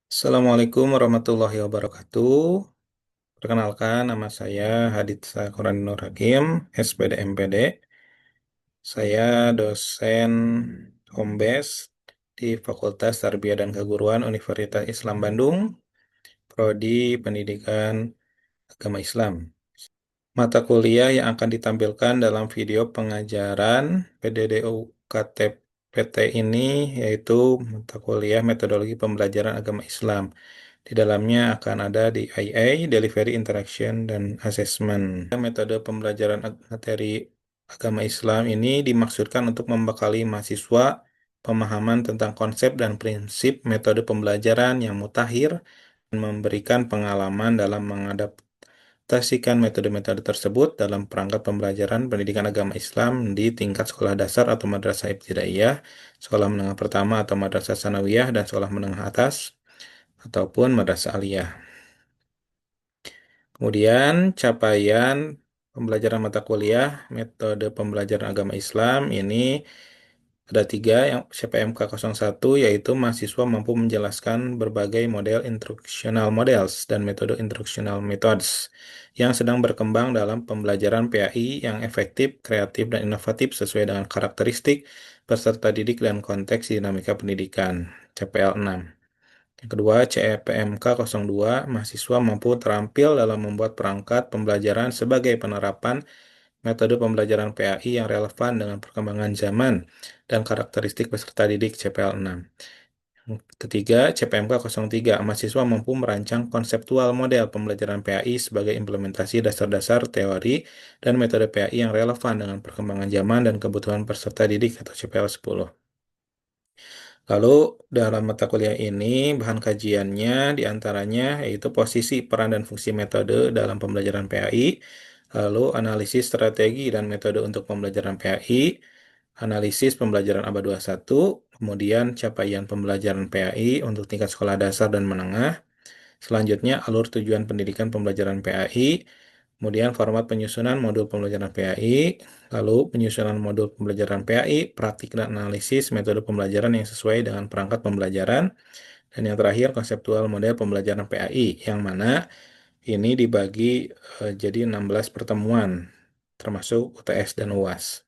Assalamualaikum warahmatullahi wabarakatuh. Perkenalkan, nama saya Hadit Sakuran Nur Hakim, SPD MPD. Saya dosen Home Base di Fakultas Tarbiyah dan Keguruan Universitas Islam Bandung, Prodi Pendidikan Agama Islam. Mata kuliah yang akan ditampilkan dalam video pengajaran PDDUKT-PT ini yaitu mata kuliah Metodologi Pembelajaran Agama Islam. Di dalamnya akan ada DIA, Delivery Interaction, dan Assessment. Metode pembelajaran materi agama Islam ini dimaksudkan untuk membekali mahasiswa pemahaman tentang konsep dan prinsip metode pembelajaran yang mutakhir dan memberikan pengalaman dalam mengadaptasikan metode-metode tersebut dalam perangkat pembelajaran pendidikan agama Islam di tingkat sekolah dasar atau madrasah ibtidaiyah, sekolah menengah pertama atau madrasah sanawiyah, dan sekolah menengah atas ataupun madrasah aliyah. Kemudian capaian pembelajaran mata kuliah metode pembelajaran agama Islam ini ada tiga, yang CPMK 01 yaitu mahasiswa mampu menjelaskan berbagai model instructional models dan metode instructional methods yang sedang berkembang dalam pembelajaran PAI yang efektif, kreatif, dan inovatif sesuai dengan karakteristik peserta didik dan konteks dinamika pendidikan. CPL 6. Yang kedua, CEPMK 02, mahasiswa mampu terampil dalam membuat perangkat pembelajaran sebagai penerapan metode pembelajaran PAI yang relevan dengan perkembangan zaman dan karakteristik peserta didik CPL 6. Yang ketiga, CPMK 03, mahasiswa mampu merancang konseptual model pembelajaran PAI sebagai implementasi dasar-dasar teori dan metode PAI yang relevan dengan perkembangan zaman dan kebutuhan peserta didik atau CPL 10. Lalu dalam mata kuliah ini bahan kajiannya diantaranya yaitu posisi, peran, dan fungsi metode dalam pembelajaran PAI, lalu analisis strategi dan metode untuk pembelajaran PAI, analisis pembelajaran abad 21, kemudian capaian pembelajaran PAI untuk tingkat sekolah dasar dan menengah, selanjutnya alur tujuan pendidikan pembelajaran PAI, kemudian format penyusunan modul pembelajaran PAI, lalu penyusunan modul pembelajaran PAI, praktik dan analisis metode pembelajaran yang sesuai dengan perangkat pembelajaran, dan yang terakhir konseptual model pembelajaran PAI, yang mana ini dibagi jadi 16 pertemuan, termasuk UTS dan UAS.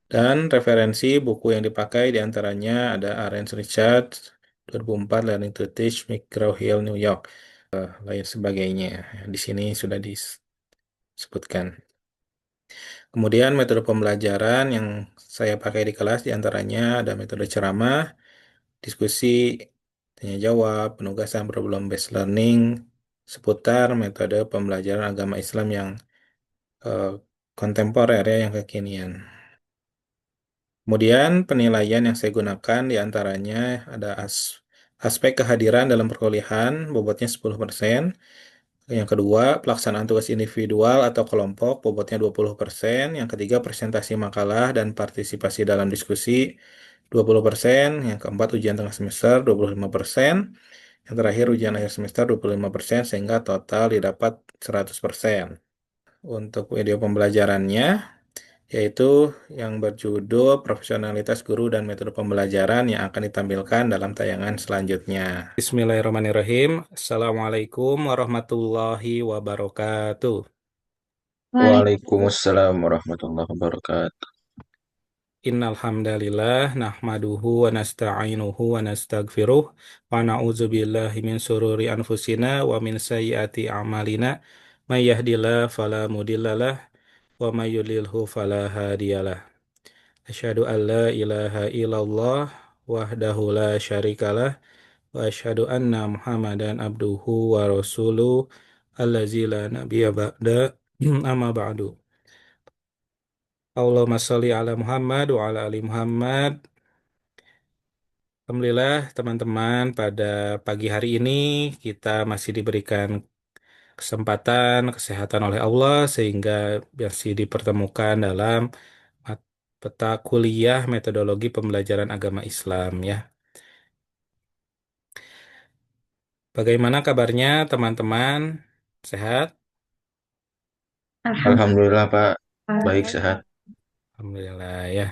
Dan referensi buku yang dipakai diantaranya ada Arendt Richards, 2004, Learning to Teach, McGraw-Hill, New York, lain sebagainya. Di sini sudah disebutkan. Kemudian metode pembelajaran yang saya pakai di kelas diantaranya ada metode ceramah, diskusi, tanya jawab, penugasan problem based learning seputar metode pembelajaran agama Islam yang eh, kontemporer ya, yang kekinian. Kemudian penilaian yang saya gunakan diantaranya ada aspek kehadiran dalam perkuliahan, bobotnya 10%. Yang kedua, pelaksanaan tugas individual atau kelompok, bobotnya 20%. Yang ketiga, presentasi makalah dan partisipasi dalam diskusi, 20%. Yang keempat, ujian tengah semester, 25%. Yang terakhir, ujian akhir semester, 25%, sehingga total didapat 100%. Untuk video pembelajarannya, yaitu yang berjudul Profesionalitas Guru dan Metode Pembelajaran yang akan ditampilkan dalam tayangan selanjutnya. Bismillahirrahmanirrahim. Assalamualaikum warahmatullahi wabarakatuh. Waalaikumsalam warahmatullahi wabarakatuh. Innal hamdalillah nahmaduhu wa nasta'inuhu wa nastaghfiruh wa na'udzu billahi min sururi anfusina wa min sayyiati a'malina may yahdihillahu fala mudhillalah wa may yudlilhu fala hadiyalah. Asyhadu an la ilaha illallah wahdahu la syarikalah wa asyhadu anna Muhammadan abduhu wa rasuluh allazi la nabiyya ba'da amma ba'du. Allahumma sholli ala Muhammad wa ala ali Muhammad. Alhamdulillah teman-teman, pada pagi hari ini kita masih diberikan kesempatan kesehatan oleh Allah sehingga masih dipertemukan dalam peta kuliah metodologi pembelajaran agama Islam ya. Bagaimana kabarnya teman-teman? Sehat? Alhamdulillah Pak, baik sehat. Alhamdulillah ya.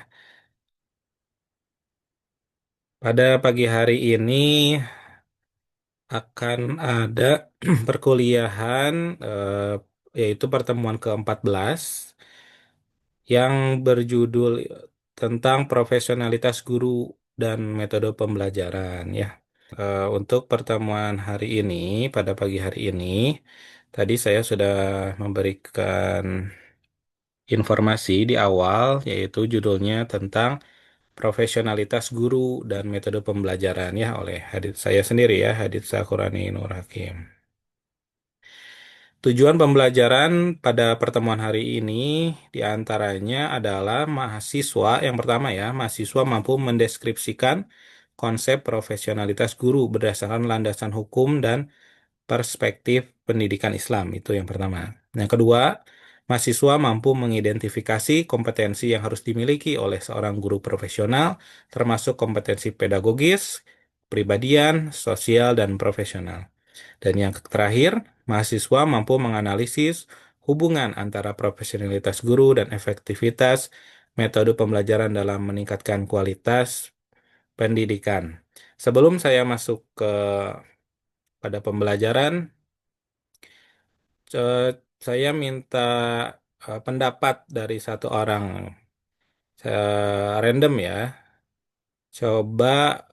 Pada pagi hari ini akan ada perkuliahan eh, yaitu pertemuan ke-14 yang berjudul tentang profesionalitas guru dan metode pembelajaran ya. Untuk pertemuan hari ini, pada pagi hari ini, tadi saya sudah memberikan informasi di awal, yaitu judulnya tentang profesionalitas guru dan metode pembelajaran ya oleh Hadits saya sendiri ya, Hadits Sakurani Nur Hakim. Tujuan pembelajaran pada pertemuan hari ini diantaranya adalah mahasiswa, yang pertama ya, mahasiswa mampu mendeskripsikan konsep profesionalitas guru berdasarkan landasan hukum dan perspektif pendidikan Islam. Itu yang pertama. Yang kedua, mahasiswa mampu mengidentifikasi kompetensi yang harus dimiliki oleh seorang guru profesional, termasuk kompetensi pedagogis, pribadian, sosial, dan profesional. Dan yang terakhir, mahasiswa mampu menganalisis hubungan antara profesionalitas guru dan efektivitas metode pembelajaran dalam meningkatkan kualitas pendidikan. Sebelum saya masuk ke pada pembelajaran, saya minta pendapat dari satu orang. Random ya. Coba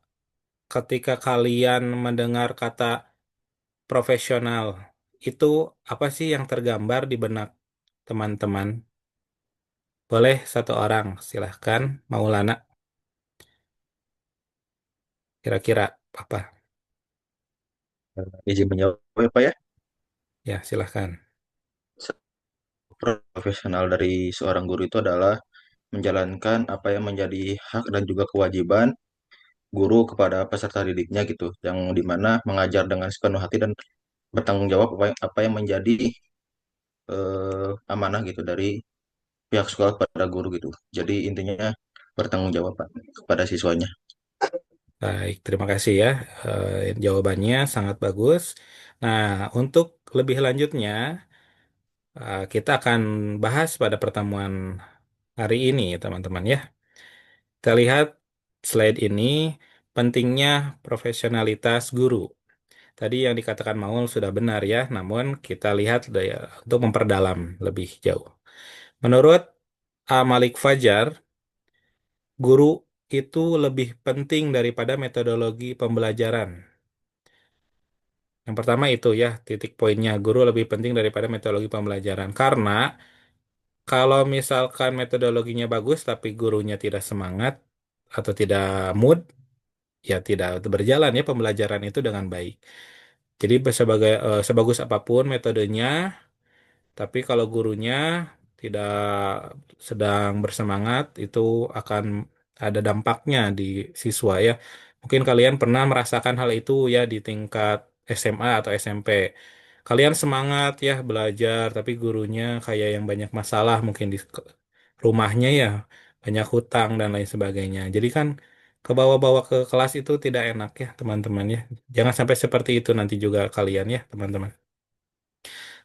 ketika kalian mendengar kata profesional, itu apa sih yang tergambar di benak teman-teman? Boleh satu orang, silahkan. Maulana, kira-kira apa? Izin menjawab ya Pak ya. Ya, silahkan. Profesional dari seorang guru itu adalah menjalankan apa yang menjadi hak dan juga kewajiban guru kepada peserta didiknya gitu, yang dimana mengajar dengan sepenuh hati dan bertanggung jawab apa yang menjadi amanah gitu dari pihak sekolah kepada guru gitu. Jadi intinya bertanggung jawab Pak, kepada siswanya. Baik, terima kasih ya. Jawabannya sangat bagus. Nah, untuk lebih lanjutnya, kita akan bahas pada pertemuan hari ini, teman-teman ya. Kita lihat slide ini, pentingnya profesionalitas guru. Tadi yang dikatakan Maul sudah benar ya, namun kita lihat untuk memperdalam lebih jauh. Menurut A. Malik Fajar, guru itu lebih penting daripada metodologi pembelajaran. Yang pertama itu ya, titik poinnya, guru lebih penting daripada metodologi pembelajaran. Karena kalau misalkan metodologinya bagus tapi gurunya tidak semangat atau tidak mood, ya tidak berjalan ya pembelajaran itu dengan baik. Jadi sebagus apapun metodenya, tapi kalau gurunya tidak sedang bersemangat, itu akan ada dampaknya di siswa ya. Mungkin kalian pernah merasakan hal itu ya di tingkat SMA atau SMP. Kalian semangat ya belajar, tapi gurunya kayak yang banyak masalah mungkin di rumahnya ya, banyak hutang dan lain sebagainya. Jadi kan ke bawah-bawah ke kelas itu tidak enak ya teman-teman ya. Jangan sampai seperti itu nanti juga kalian ya teman-teman.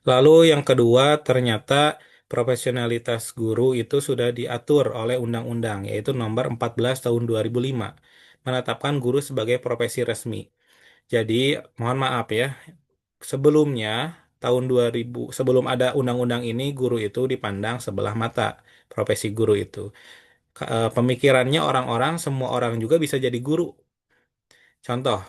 Lalu yang kedua, ternyata profesionalitas guru itu sudah diatur oleh undang-undang, yaitu nomor 14 tahun 2005, menetapkan guru sebagai profesi resmi. Jadi, mohon maaf ya, sebelumnya tahun 2000, sebelum ada undang-undang ini, guru itu dipandang sebelah mata, profesi guru itu. Pemikirannya orang-orang, semua orang juga bisa jadi guru. Contoh,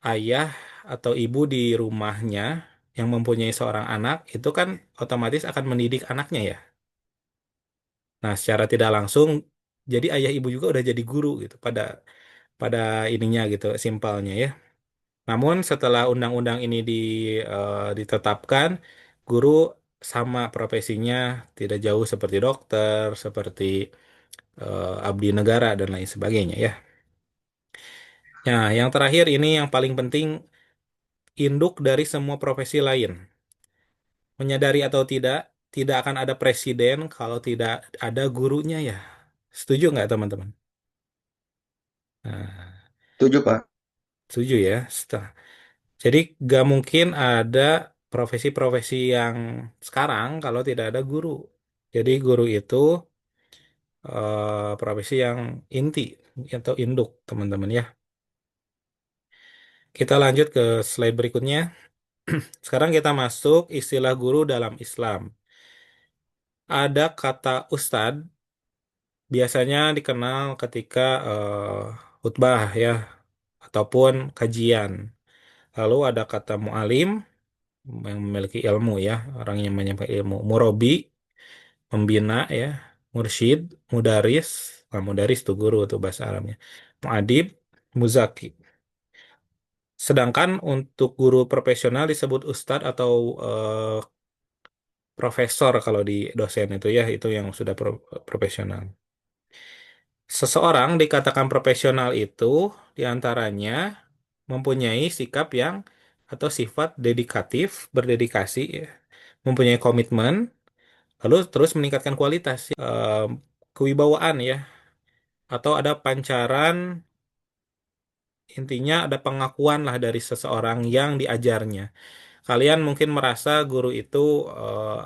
ayah atau ibu di rumahnya yang mempunyai seorang anak itu kan otomatis akan mendidik anaknya ya. Nah, secara tidak langsung jadi ayah ibu juga udah jadi guru gitu pada pada ininya gitu simpelnya ya. Namun setelah undang-undang ini ditetapkan, guru sama profesinya tidak jauh seperti dokter, seperti abdi negara dan lain sebagainya ya. Nah, yang terakhir ini yang paling penting, induk dari semua profesi lain. Menyadari atau tidak, tidak akan ada presiden kalau tidak ada gurunya ya. Setuju nggak teman-teman? Nah, Setuju Pak. setuju ya. Jadi nggak mungkin ada profesi-profesi yang sekarang kalau tidak ada guru. Jadi guru itu profesi yang inti atau induk teman-teman ya. Kita lanjut ke slide berikutnya. Sekarang kita masuk istilah guru dalam Islam. Ada kata ustadz, biasanya dikenal ketika khutbah ya, ataupun kajian. Lalu ada kata mu'alim, yang memiliki ilmu ya, orang yang menyampaikan ilmu. Murabi, membina ya. Mursyid, mudaris. Nah, mudaris itu guru tuh bahasa Arabnya. Muadib, muzaki. Sedangkan untuk guru profesional disebut ustadz atau profesor kalau di dosen itu ya, itu yang sudah profesional. Seseorang dikatakan profesional itu diantaranya mempunyai sikap yang atau sifat dedikatif, berdedikasi, ya, mempunyai komitmen, lalu terus meningkatkan kualitas, ya, kewibawaan ya, atau ada pancaran, intinya ada pengakuan lah dari seseorang yang diajarnya. Kalian mungkin merasa guru itu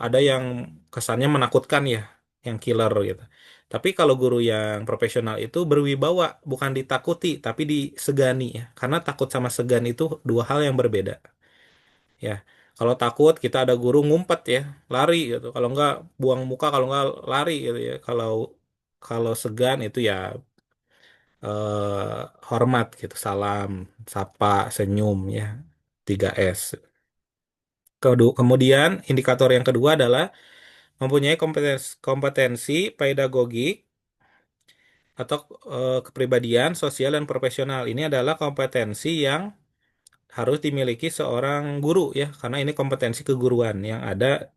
ada yang kesannya menakutkan ya, yang killer gitu. Tapi kalau guru yang profesional itu berwibawa, bukan ditakuti, tapi disegani ya. Karena takut sama segan itu dua hal yang berbeda ya. Kalau takut kita ada guru ngumpet ya, lari gitu. Kalau enggak buang muka, kalau enggak lari gitu ya. Kalau kalau segan itu ya hormat gitu, salam, sapa, senyum ya. 3S. Kemudian indikator yang kedua adalah mempunyai kompetensi pedagogik atau kepribadian sosial dan profesional. Ini adalah kompetensi yang harus dimiliki seorang guru ya, karena ini kompetensi keguruan yang ada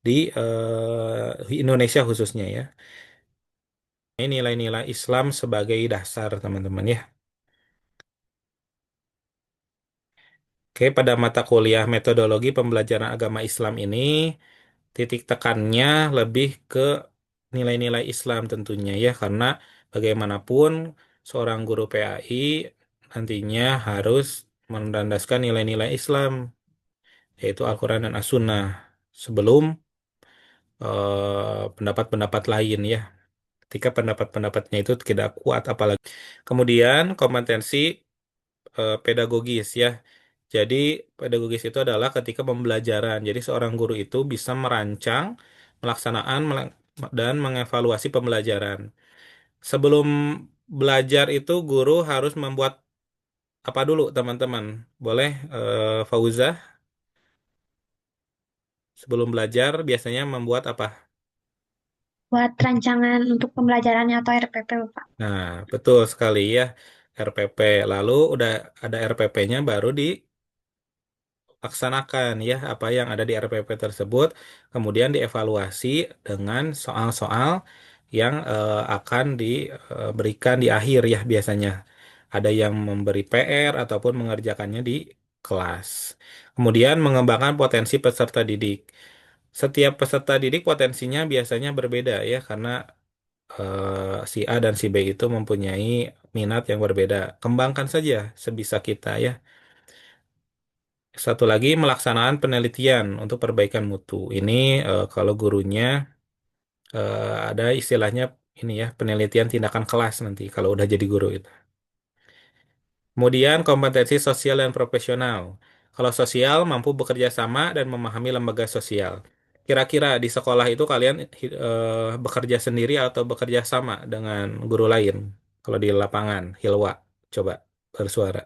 di Indonesia khususnya ya. Ini nilai-nilai Islam sebagai dasar teman-teman ya. Oke, pada mata kuliah metodologi pembelajaran agama Islam ini titik tekannya lebih ke nilai-nilai Islam tentunya ya, karena bagaimanapun seorang guru PAI nantinya harus menlandaskan nilai-nilai Islam, yaitu Al-Quran dan As-Sunnah, sebelum pendapat-pendapat lain ya. Ketika pendapat-pendapatnya itu tidak kuat apalagi. Kemudian kompetensi pedagogis ya. Jadi pedagogis itu adalah ketika pembelajaran. Jadi seorang guru itu bisa merancang, melaksanaan, dan mengevaluasi pembelajaran. Sebelum belajar itu guru harus membuat apa dulu teman-teman? Boleh Fauzah, sebelum belajar biasanya membuat apa? Buat rancangan untuk pembelajarannya atau RPP, Bapak. Nah, betul sekali ya. RPP. Lalu udah ada RPP-nya baru dilaksanakan ya apa yang ada di RPP tersebut, kemudian dievaluasi dengan soal-soal yang akan diberikan di akhir ya biasanya. Ada yang memberi PR ataupun mengerjakannya di kelas. Kemudian mengembangkan potensi peserta didik. Setiap peserta didik potensinya biasanya berbeda ya, karena si A dan si B itu mempunyai minat yang berbeda. Kembangkan saja sebisa kita ya. Satu lagi melaksanakan penelitian untuk perbaikan mutu. Ini kalau gurunya ada istilahnya ini ya, penelitian tindakan kelas nanti kalau udah jadi guru itu. Kemudian kompetensi sosial dan profesional. Kalau sosial mampu bekerja sama dan memahami lembaga sosial. Kira-kira di sekolah itu kalian bekerja sendiri atau bekerja sama dengan guru lain? Kalau di lapangan, Hilwa, coba bersuara.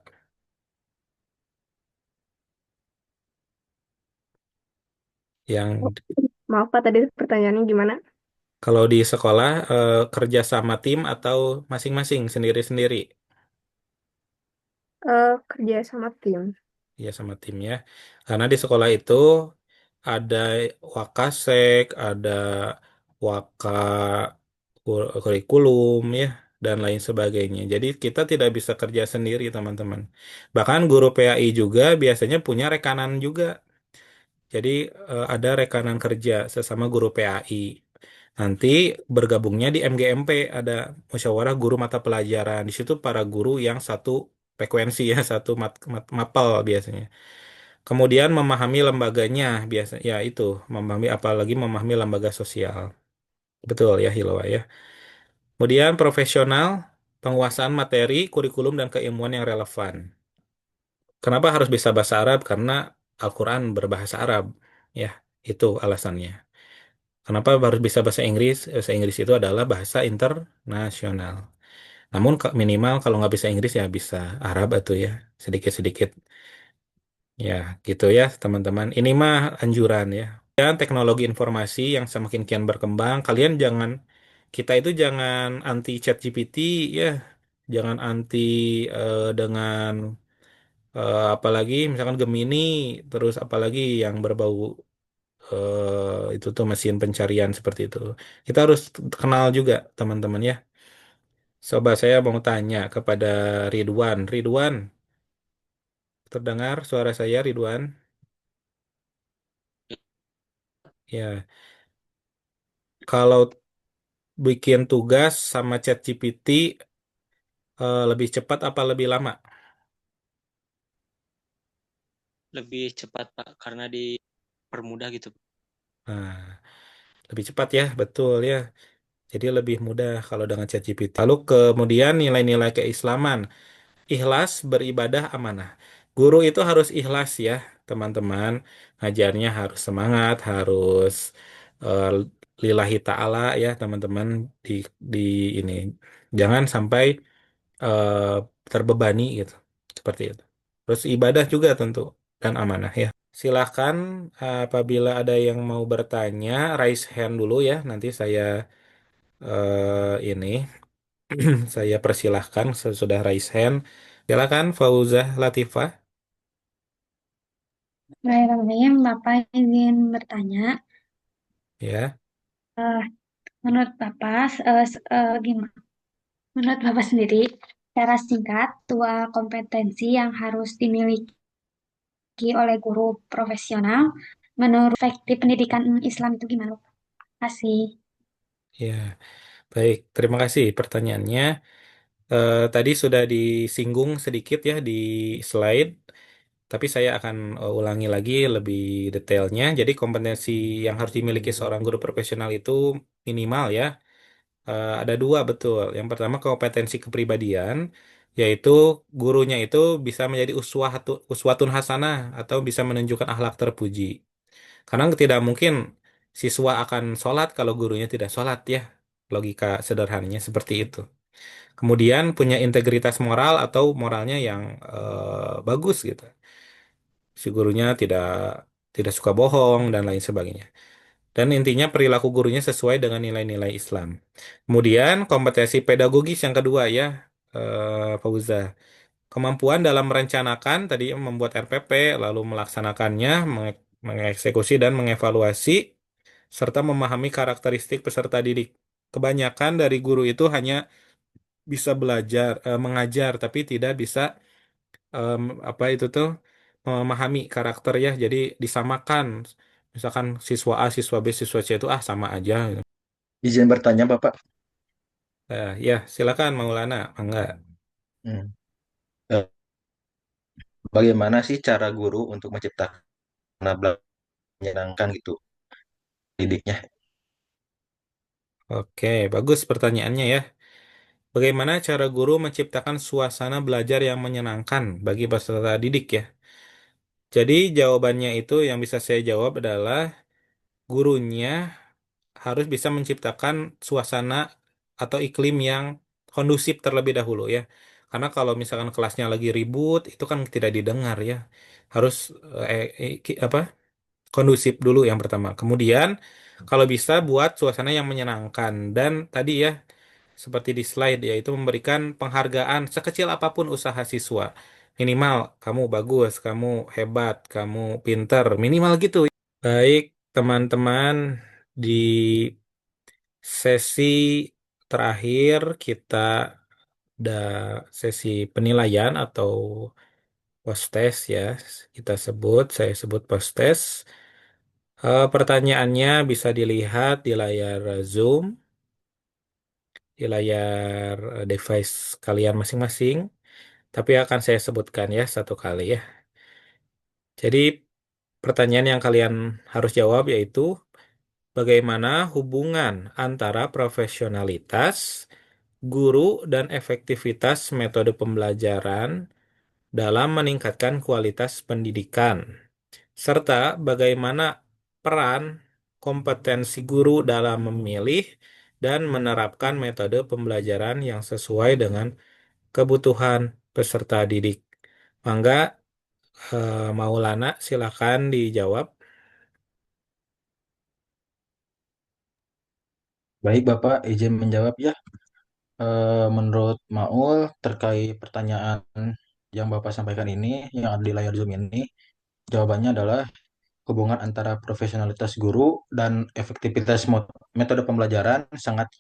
Oh, Yang maaf Pak, tadi pertanyaannya gimana? kalau di sekolah kerja sama tim atau masing-masing sendiri-sendiri? Kerja sama tim. Ya sama tim ya. Karena di sekolah itu ada wakasek, ada waka kurikulum ya, dan lain sebagainya. Jadi kita tidak bisa kerja sendiri teman-teman. Bahkan guru PAI juga biasanya punya rekanan juga. Jadi ada rekanan kerja sesama guru PAI. Nanti bergabungnya di MGMP, ada musyawarah guru mata pelajaran. Di situ para guru yang satu frekuensi ya, satu mapel biasanya. Kemudian memahami lembaganya biasa ya itu, memahami apalagi memahami lembaga sosial. Betul ya Hilwa ya. Kemudian profesional, penguasaan materi, kurikulum dan keilmuan yang relevan. Kenapa harus bisa bahasa Arab? Karena Al-Quran berbahasa Arab. Ya, itu alasannya. Kenapa harus bisa bahasa Inggris? Bahasa Inggris itu adalah bahasa internasional. Namun minimal kalau nggak bisa Inggris ya bisa Arab atau ya sedikit-sedikit. Ya, gitu ya teman-teman. Ini mah anjuran ya. Dan teknologi informasi yang semakin kian berkembang, kalian jangan, kita itu jangan anti ChatGPT ya. Jangan anti dengan apalagi misalkan Gemini, terus apalagi yang berbau itu tuh mesin pencarian seperti itu. Kita harus kenal juga teman-teman ya. Coba saya mau tanya kepada Ridwan. Ridwan, terdengar suara saya Ridwan? Ya, kalau bikin tugas sama ChatGPT lebih cepat apa lebih lama? Lebih cepat Pak karena dipermudah gitu. Nah, lebih cepat ya, betul ya. Jadi lebih mudah kalau dengan ChatGPT. Lalu kemudian nilai-nilai keislaman. Ikhlas, beribadah, amanah. Guru itu harus ikhlas ya, teman-teman. Ngajarnya harus semangat, harus eh, lillahi ta'ala ya, teman-teman. Di, di ini. Jangan sampai eh, terbebani gitu. Seperti itu. Terus ibadah juga tentu. Dan amanah ya. Silahkan apabila ada yang mau bertanya, raise hand dulu ya. Nanti saya ini saya persilahkan sesudah raise hand. Silakan Fauzah Latifah Bismillahirrahmanirrahim. Bapak izin bertanya, ya. eh, menurut Bapak, gimana? Menurut Bapak sendiri, secara singkat, dua kompetensi yang harus dimiliki oleh guru profesional menurut efektif pendidikan Islam itu gimana? Terima kasih. Ya, baik. Terima kasih pertanyaannya. Tadi sudah disinggung sedikit ya di slide, tapi saya akan ulangi lagi lebih detailnya. Jadi kompetensi yang harus dimiliki seorang guru profesional itu minimal ya. Ada dua betul. Yang pertama kompetensi kepribadian, yaitu gurunya itu bisa menjadi uswatun hasanah atau bisa menunjukkan akhlak terpuji. Karena tidak mungkin siswa akan sholat kalau gurunya tidak sholat ya. Logika sederhananya seperti itu. Kemudian punya integritas moral atau moralnya yang bagus gitu. Si gurunya tidak suka bohong dan lain sebagainya. Dan intinya perilaku gurunya sesuai dengan nilai-nilai Islam. Kemudian kompetensi pedagogis yang kedua ya, Fauza. Kemampuan dalam merencanakan tadi membuat RPP, lalu melaksanakannya, mengeksekusi dan mengevaluasi, serta memahami karakteristik peserta didik. Kebanyakan dari guru itu hanya bisa belajar, mengajar, tapi tidak bisa apa itu tuh memahami karakter ya. Jadi disamakan. Misalkan siswa A, siswa B, siswa C itu sama aja gitu. Izin bertanya Bapak. Ya, silakan Maulana. Enggak. Hmm. Eh, Bagaimana sih cara guru untuk menciptakan belajar menyenangkan gitu didiknya? Oke, bagus pertanyaannya ya. Bagaimana cara guru menciptakan suasana belajar yang menyenangkan bagi peserta didik ya? Jadi jawabannya itu yang bisa saya jawab adalah gurunya harus bisa menciptakan suasana atau iklim yang kondusif terlebih dahulu ya. Karena kalau misalkan kelasnya lagi ribut, itu kan tidak didengar ya. Harus apa? Kondusif dulu yang pertama. Kemudian kalau bisa buat suasana yang menyenangkan dan tadi ya seperti di slide yaitu memberikan penghargaan sekecil apapun usaha siswa. Minimal kamu bagus, kamu hebat, kamu pinter, minimal gitu. Baik, teman-teman, di sesi terakhir kita ada sesi penilaian atau post test ya. Saya sebut post test. Pertanyaannya bisa dilihat di layar Zoom, di layar device kalian masing-masing, tapi akan saya sebutkan ya satu kali ya. Jadi pertanyaan yang kalian harus jawab yaitu bagaimana hubungan antara profesionalitas guru dan efektivitas metode pembelajaran dalam meningkatkan kualitas pendidikan, serta bagaimana peran kompetensi guru dalam memilih dan menerapkan metode pembelajaran yang sesuai dengan kebutuhan peserta didik. Mangga, Maulana, silakan dijawab. Baik, Bapak, izin menjawab ya. Menurut Maul, terkait pertanyaan yang Bapak sampaikan ini, yang ada di layar Zoom ini, jawabannya adalah hubungan antara profesionalitas guru dan efektivitas metode pembelajaran sangat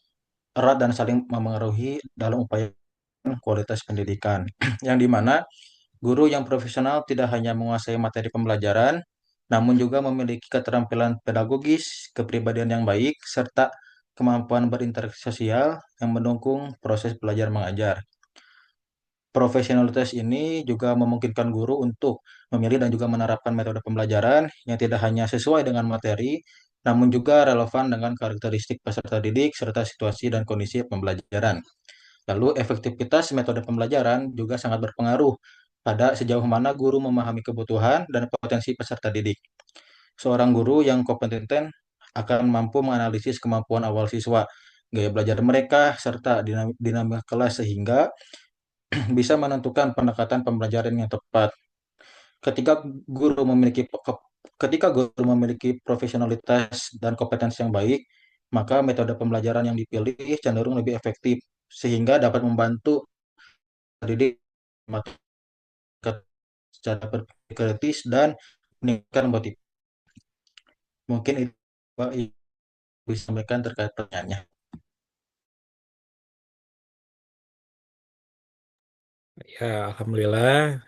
erat dan saling memengaruhi dalam upaya kualitas pendidikan. Yang dimana guru yang profesional tidak hanya menguasai materi pembelajaran, namun juga memiliki keterampilan pedagogis, kepribadian yang baik, serta kemampuan berinteraksi sosial yang mendukung proses belajar mengajar. Profesionalitas ini juga memungkinkan guru untuk memilih dan juga menerapkan metode pembelajaran yang tidak hanya sesuai dengan materi, namun juga relevan dengan karakteristik peserta didik serta situasi dan kondisi pembelajaran. Lalu efektivitas metode pembelajaran juga sangat berpengaruh pada sejauh mana guru memahami kebutuhan dan potensi peserta didik. Seorang guru yang kompeten akan mampu menganalisis kemampuan awal siswa, gaya belajar mereka, serta dinamika kelas sehingga bisa menentukan pendekatan pembelajaran yang tepat. Ketika guru memiliki ketika guru memiliki profesionalitas dan kompetensi yang baik, maka metode pembelajaran yang dipilih cenderung lebih efektif sehingga dapat membantu didik secara berpikir kritis dan meningkatkan motivasi. Mungkin itu Pak, yang bisa sampaikan terkait pertanyaannya. Ya, alhamdulillah.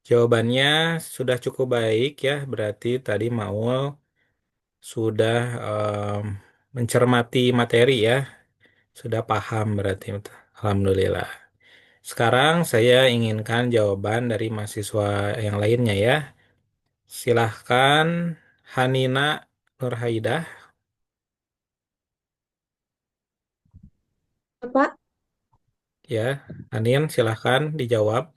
Jawabannya sudah cukup baik ya. Berarti tadi Maul sudah mencermati materi ya. Sudah paham berarti. Alhamdulillah. Sekarang saya inginkan jawaban dari mahasiswa yang lainnya ya. Silahkan Hanina Nurhaidah Pak, ya. Hanin silahkan dijawab.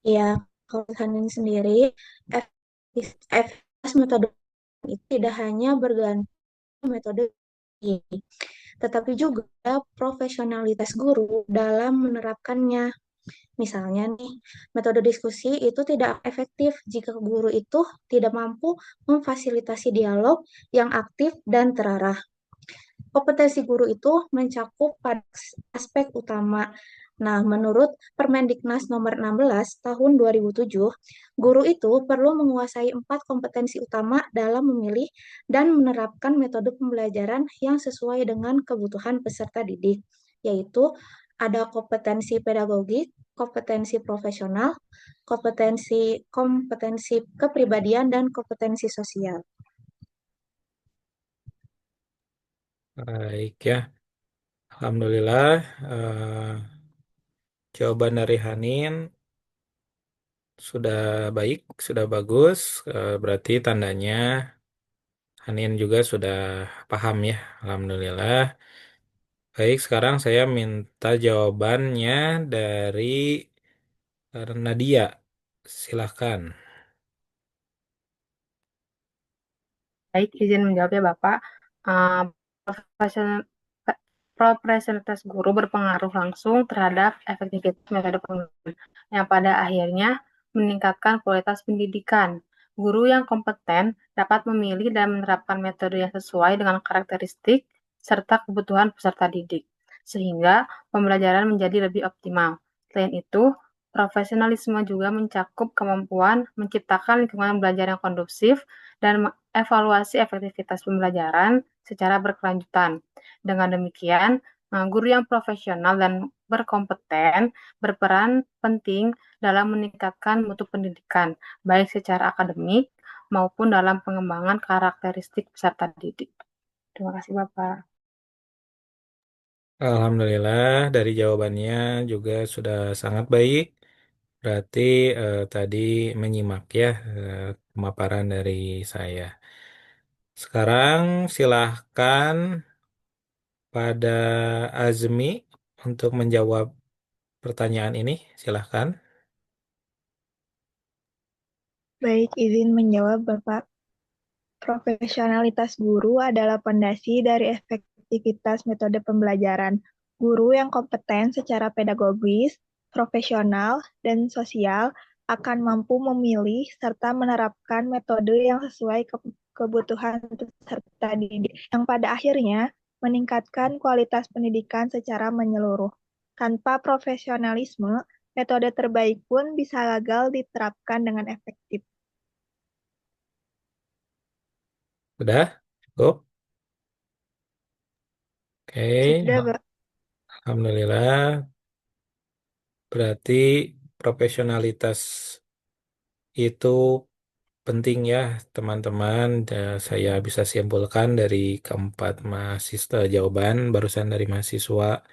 ya, kalau Hanin sendiri, efektivitas metode itu tidak hanya bergantung metode ini, tetapi juga profesionalitas guru dalam menerapkannya. Misalnya nih, metode diskusi itu tidak efektif jika guru itu tidak mampu memfasilitasi dialog yang aktif dan terarah. Kompetensi guru itu mencakup pada aspek utama. Nah, menurut Permendiknas nomor 16 tahun 2007, guru itu perlu menguasai 4 kompetensi utama dalam memilih dan menerapkan metode pembelajaran yang sesuai dengan kebutuhan peserta didik, yaitu ada kompetensi pedagogik, kompetensi profesional, kompetensi kompetensi kepribadian dan kompetensi sosial. Baik ya. Alhamdulillah. eh, Jawaban dari Hanin sudah baik, sudah bagus. Berarti tandanya Hanin juga sudah paham ya. Alhamdulillah. Baik, sekarang saya minta jawabannya dari Nadia. Silahkan. Baik, izin menjawab ya Bapak. Eh, profesional- Profesionalitas guru berpengaruh langsung terhadap efektivitas metode pembelajaran, yang pada akhirnya meningkatkan kualitas pendidikan. Guru yang kompeten dapat memilih dan menerapkan metode yang sesuai dengan karakteristik serta kebutuhan peserta didik, sehingga pembelajaran menjadi lebih optimal. Selain itu, profesionalisme juga mencakup kemampuan menciptakan lingkungan belajar yang kondusif dan mengevaluasi efektivitas pembelajaran secara berkelanjutan. Dengan demikian, guru yang profesional dan berkompeten berperan penting dalam meningkatkan mutu pendidikan, baik secara akademik maupun dalam pengembangan karakteristik peserta didik. Terima kasih, Bapak. Alhamdulillah dari jawabannya juga sudah sangat baik. Berarti tadi menyimak ya pemaparan dari saya. Sekarang silahkan pada Azmi untuk menjawab pertanyaan ini? Silahkan. Baik, izin menjawab Bapak. Profesionalitas guru adalah pondasi dari efektivitas metode pembelajaran. Guru yang kompeten secara pedagogis, profesional, dan sosial akan mampu memilih serta menerapkan metode yang sesuai kebutuhan peserta didik, yang pada akhirnya meningkatkan kualitas pendidikan secara menyeluruh. Tanpa profesionalisme, metode terbaik pun bisa gagal diterapkan dengan efektif. Sudah? Cukup? Oke. Sudah, Pak. Alhamdulillah. Berarti profesionalitas itu penting ya, teman-teman. Saya bisa simpulkan dari keempat mahasiswa jawaban barusan dari mahasiswa.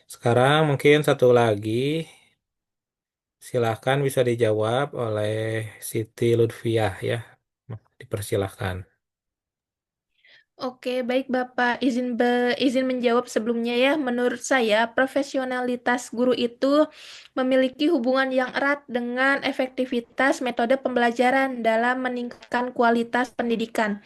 Sekarang mungkin satu lagi, silahkan bisa dijawab oleh Siti Lutfiah ya. Dipersilahkan. Oke, baik Bapak. Izin menjawab sebelumnya ya. Menurut saya, profesionalitas guru itu memiliki hubungan yang erat dengan efektivitas metode pembelajaran dalam meningkatkan kualitas pendidikan.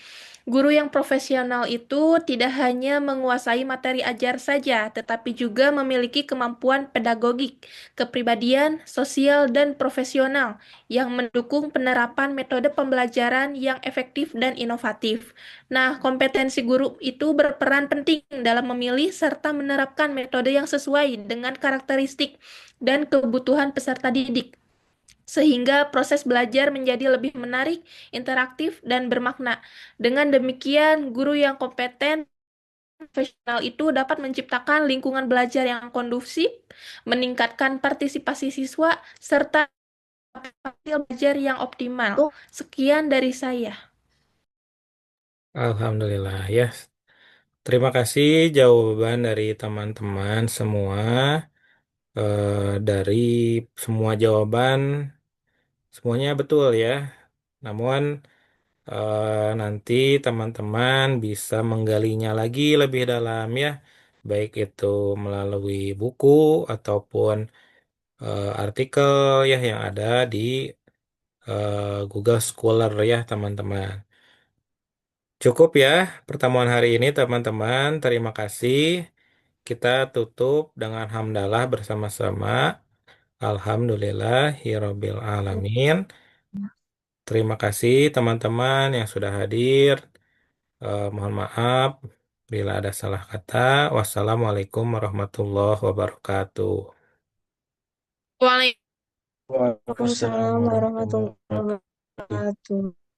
Guru yang profesional itu tidak hanya menguasai materi ajar saja, tetapi juga memiliki kemampuan pedagogik, kepribadian, sosial, dan profesional yang mendukung penerapan metode pembelajaran yang efektif dan inovatif. Nah, kompetensi guru itu berperan penting dalam memilih serta menerapkan metode yang sesuai dengan karakteristik dan kebutuhan peserta didik, sehingga proses belajar menjadi lebih menarik, interaktif, dan bermakna. Dengan demikian, guru yang kompeten, profesional itu dapat menciptakan lingkungan belajar yang kondusif, meningkatkan partisipasi siswa, serta hasil belajar yang optimal. Sekian dari saya. Alhamdulillah ya. Terima kasih jawaban dari teman-teman semua. Dari semua jawaban, semuanya betul ya. Namun nanti teman-teman bisa menggalinya lagi lebih dalam ya, baik itu melalui buku ataupun artikel ya yang ada di Google Scholar ya teman-teman. Cukup ya pertemuan hari ini teman-teman. Terima kasih. Kita tutup dengan hamdalah bersama-sama. Alhamdulillahirabbil alamin. Terima kasih teman-teman yang sudah hadir. Mohon maaf bila ada salah kata. Wassalamualaikum warahmatullahi wabarakatuh. Waalaikumsalam. Waalaikumsalam Waalaikumsalam warahmatullahi warahmatullahi wabarakatuh. wabarakatuh.